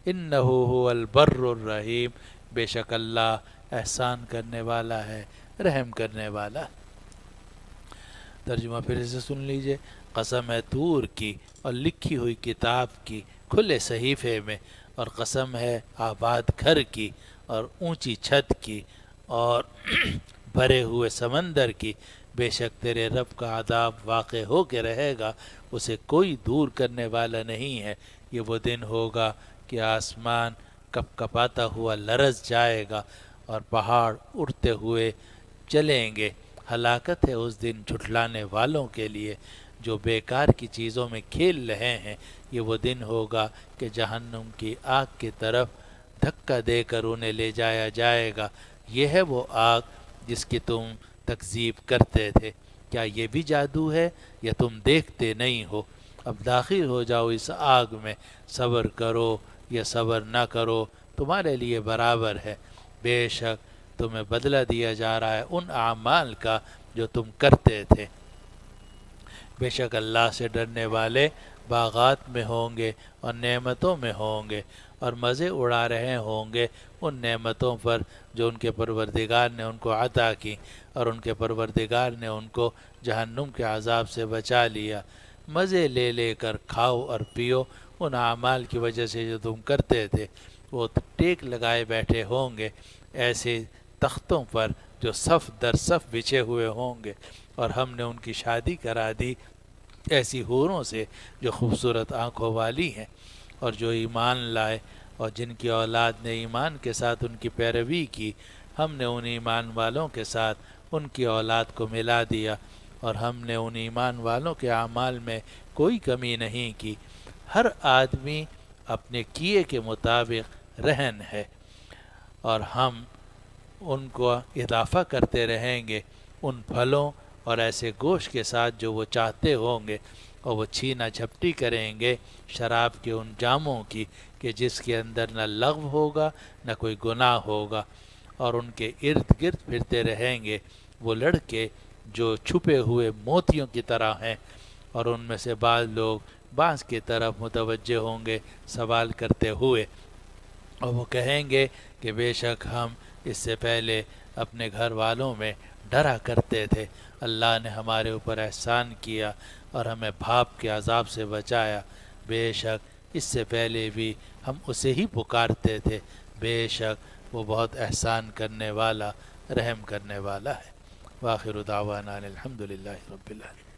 انہو هو البر الرحیم، بے شک اللہ احسان کرنے والا ہے، رحم کرنے والا. ترجمہ پھر سے سن لیجئے. قسم ہے طور کی اور لکھی ہوئی کتاب کی کھلے صحیفے میں، اور قسم ہے آباد گھر کی اور اونچی چھت کی اور بھرے ہوئے سمندر کی، بے شک تیرے رب کا عذاب واقع ہو کے رہے گا، اسے کوئی دور کرنے والا نہیں ہے. یہ وہ دن ہوگا کہ آسمان کپ کپاتا ہوا لرز جائے گا اور پہاڑ اڑتے ہوئے چلیں گے. ہلاکت ہے اس دن جھٹلانے والوں کے لیے جو بیکار کی چیزوں میں کھیل رہے ہیں. یہ وہ دن ہوگا کہ جہنم کی آگ کی طرف دھکا دے کر انہیں لے جایا جائے گا. یہ ہے وہ آگ جس کی تم تکذیب کرتے تھے. کیا یہ بھی جادو ہے یا تم دیکھتے نہیں ہو؟ اب داخل ہو جاؤ اس آگ میں، صبر کرو یا صبر نہ کرو تمہارے لیے برابر ہے. بے شک تمہیں بدلہ دیا جا رہا ہے ان اعمال کا جو تم کرتے تھے. بے شک اللہ سے ڈرنے والے باغات میں ہوں گے اور نعمتوں میں ہوں گے، اور مزے اڑا رہے ہوں گے ان نعمتوں پر جو ان کے پروردگار نے ان کو عطا کی، اور ان کے پروردگار نے ان کو جہنم کے عذاب سے بچا لیا. مزے لے لے کر کھاؤ اور پیو ان اعمال کی وجہ سے جو تم کرتے تھے. وہ ٹیک لگائے بیٹھے ہوں گے ایسے تختوں پر جو صف در صف بچھے ہوئے ہوں گے، اور ہم نے ان کی شادی کرا دی ایسی حوروں سے جو خوبصورت آنکھوں والی ہیں. اور جو ایمان لائے اور جن کی اولاد نے ایمان کے ساتھ ان کی پیروی کی، ہم نے ان ایمان والوں کے ساتھ ان کی اولاد کو ملا دیا، اور ہم نے ان ایمان والوں کے اعمال میں کوئی کمی نہیں کی. ہر آدمی اپنے کیے کے مطابق رہن ہے، اور ہم ان کو اضافہ کرتے رہیں گے ان پھلوں اور ایسے گوشت کے ساتھ جو وہ چاہتے ہوں گے، اور وہ چھینا جھپٹی کریں گے شراب کے ان جاموں کی کہ جس کے اندر نہ لغو ہوگا نہ کوئی گناہ ہوگا. اور ان کے ارد گرد پھرتے رہیں گے وہ لڑکے جو چھپے ہوئے موتیوں کی طرح ہیں، اور ان میں سے بعض لوگ بعض کی طرف متوجہ ہوں گے سوال کرتے ہوئے. اور وہ کہیں گے کہ بے شک ہم اس سے پہلے اپنے گھر والوں میں ڈرا کرتے تھے، اللہ نے ہمارے اوپر احسان کیا اور ہمیں بھاپ کے عذاب سے بچایا، بے شک اس سے پہلے بھی ہم اسے ہی پکارتے تھے، بے شک وہ بہت احسان کرنے والا، رحم کرنے والا ہے۔ وآخر دعوانا الحمد للہ رب العالمین۔